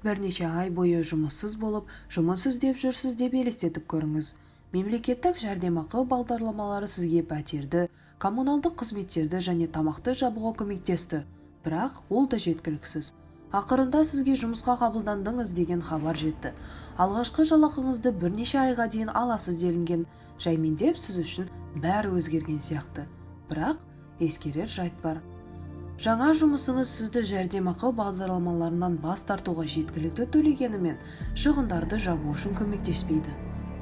бірнеше ай бойы жұмыссыз болып, жұмыс іздеп жүрсіз деп елестетіп көріңіз. Мемлекеттік жәрдемақы бағдарламалары сізге пәтерді, коммуналдық қызметтерді және тамақты жабуға көмектесті. Бірақ ол да жеткіліксіз. Ақырында сізге жұмысқа қабылдандыңыз деген хабар жетті. Алғашқы жалақыңызды бірнеше айға дейін аласыз делінген. Жаймендеп сіз үшін бәрі өзгерген сияқты. Бірақ ескерер жайт бар. Жаңа жұмысыңыз сізді жәрдемақы бағдарламаларынан бас тартуға жеткілікті төлегенімен, шығындарды жабу үшін көмектеспейді.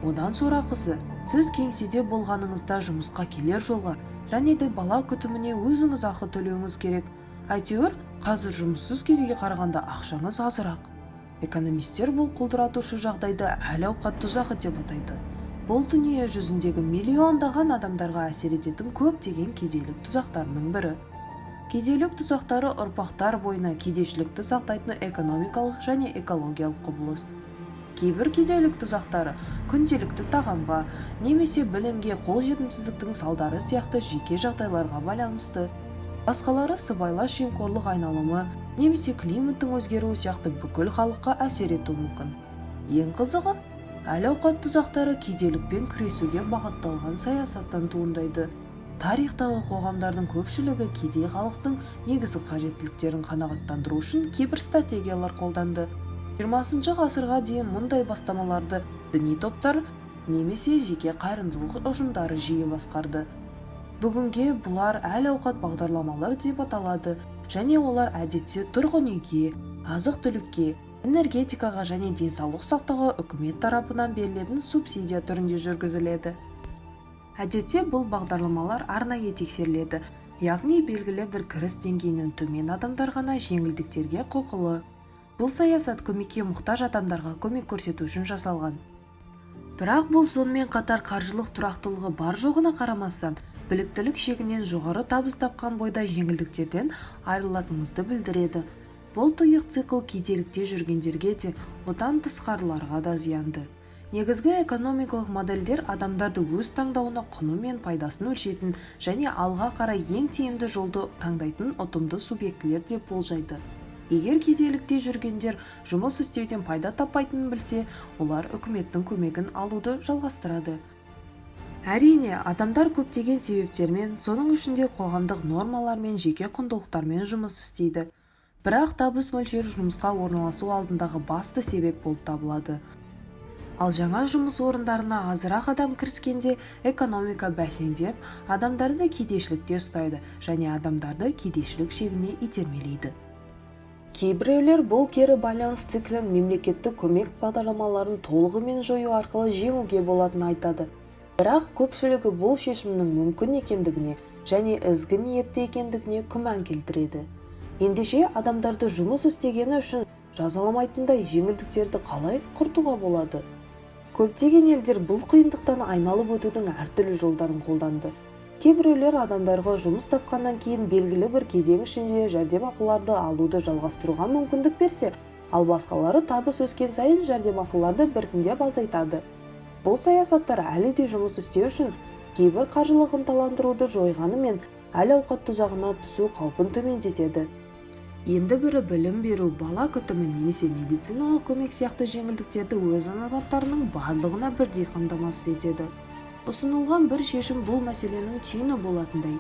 Одан сорақысы, сіз кеңседе болғаныңызда жұмысқа келер жолға және де бала күтіміне өзіңіз ақы төлеуіңіз керек. Әйтеуір, қазір жұмыссыз кезге қарағанда ақшаңыз азырақ. Экономистер бұл құлдыратушы жағдайды әл-ауқат тұзағы деп атайды. Бұл дүние жүзіндегі миллиондаған адамдарға әсер ететін көптеген кедейлік тұзақтарының бірі. Кедейлік тұзақтары ұрпақтар бойына кедейшілікті сақтайтын экономикалық және экологиялық құбылыс. Кейбір кедейлік тұзақтары күнделікті тағамға немесе білімге қол жетімсіздіктің салдары сияқты жеке жағдайларға байланысты. Басқалары сыбайлас жемқорлық айналымы немесе климаттың өзгеруі сияқты бүкіл халыққа әсер етуі мүмкін. Ең қызығы, әл-ауқат тұзақтары кедейлікпен күресуге бағытталған саясаттан туындайды. Тарихтағы қоғамдардың көпшілігі кедей халықтың негізгі қажеттіліктерін қанағаттандыру үшін кейбір стратегиялар қолданды. 20 ғасырға дейін мұндай бастамаларды діни топтар немесе жеке қайырымдылық ұжымдары жиі басқарды. Бүгінге бұлар әл-ауқат бағдарламалар деп аталады, және олар әдетте тұрғын үйге, азық-түлікке, энергетикаға және денсаулық сақтауға үкімет тарапынан берілетін субсидия түрінде жүргізіледі. Әдетте бұл бағдарламалар арнайы тексеріледі, яғни белгілі бір кіріс деңгейінің төмен адамдар ғана жеңілдіктерге құқылы. Бұл саясат көмекке мұқтаж адамдарға көмек көрсету үшін жасалған. Бірақ бұл сонымен қатар қаржылық тұрақтылығы бар жоғына қарамастан, біліктілік шегінен жоғары табыс тапқан бойда жеңілдіктерден айырылатыныңызды білдіреді. Бұл тұйық цикл кедейлікте жүргендерге де, одан тысқарыларға да зиянды. Негізгі экономикалық модельдер адамдарды өз таңдауына құны мен пайдасын өлшейтін және алға қарай ең тиімді жолды таңдайтын ұтымды субъектілер деп болжайды. Егер кедейлікте жүргендер жұмыс істеуден пайда таппайтынын білсе, олар үкіметтің көмегін алуды жалғастырады. Әрине, адамдар көптеген себептермен, соның ішінде қоғамдық нормалар мен жеке құндылықтармен жұмыс істейді. Бірақ табыс мөлшері жұмысқа орналасу алдындағы басты себеп болып табылады. Ал жаңа жұмыс орындарына азырақ адам кіріскенде экономика бәсеңдеп, адамдарды кедейшілікте ұстайды және адамдарды кедейшілік шегіне итермелейді. Кейбіреулер бұл кері байланыс циклін мемлекеттік көмек бағдарламаларын толығымен жою арқылы жеңуге болатынын айтады. Бірақ көпшілігі бұл шешімнің мүмкін екендігіне және ізгі ниетті екендігіне күмән келтіреді. Ендеше адамдарды жұмыс істегені үшін жазаламайтындай жеңілдіктерді қалай құртуға болады? Көптеген елдер бұл қиындықтан айналып өтудің әртүрлі жолдарын қолданды. Кейбіреулер адамдарға жұмыс тапқаннан кейін белгілі бір кезең ішінде жәрдемақыларды алуды жалғастыруға мүмкіндік берсе, ал басқалары табыс өскен сайын жәрдемақыларды біртіндеп азайтады. Бұл саясаттар әлі де жұмыс істеу үшін кейбір қаржылық ынталандыруды жойғанымен әл-ауқат тұзағына түсу қаупін төмендетеді. Енді бірі білім беру, бала күтімі немесе медициналық көмек сияқты жеңілдіктерді өз азаматтарының барлығына бірдей қамтамасыз етеді. Ұсынылған бір шешім бұл мәселенің түйіні болатындай.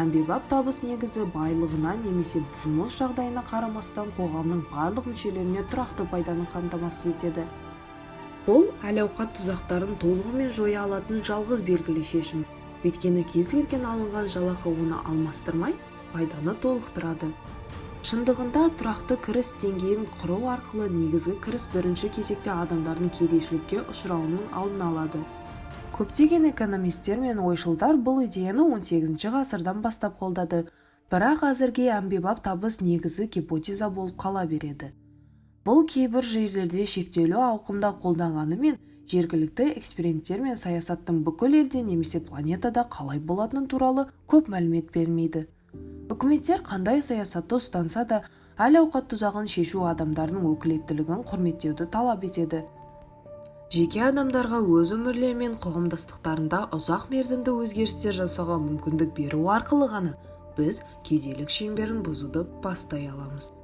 Әмбебап табыс негізі байлығына немесе жұмыс жағдайына қарамастан қоғамның барлық мүшелеріне тұрақты пайданы қамтамасыз етеді. Бұл әл-ауқат тұзақтарын толығымен жоя алатын жалғыз белгілі шешім. Өйткені кез келген алынған жалақы оны алмастырмай, пайданы толықтырады. Шындығында тұрақты кіріс деңгейін құру арқылы негізгі кіріс бірінші кезекте адамдардың кедейшілікке ұшырауының алдын алады. Көптеген экономистер мен ойшылдар бұл идеяны 18 ғасырдан бастап қолдады, бірақ әзірге әмбебап табыс негізі гипотеза болып қала береді. Бұл кейбір жерлерде шектеулі ауқымда қолданғанымен, жергілікті эксперименттер мен саясаттың бүкіл елде немесе планетада қалай болатыны туралы көп мәлімет бермейді. Үкіметтер қандай саясатты ұстанса да, әл-ауқат тұзағын шешу адамдардың өкілеттілігін құрметтеуді талап етеді. Жеке адамдарға өз өмірлері мен қоғамдастықтарында ұзақ мерзімді өзгерістер жасауға мүмкіндік беру арқылы ғана біз кедейлік шеңберін бұзуды бастай аламыз.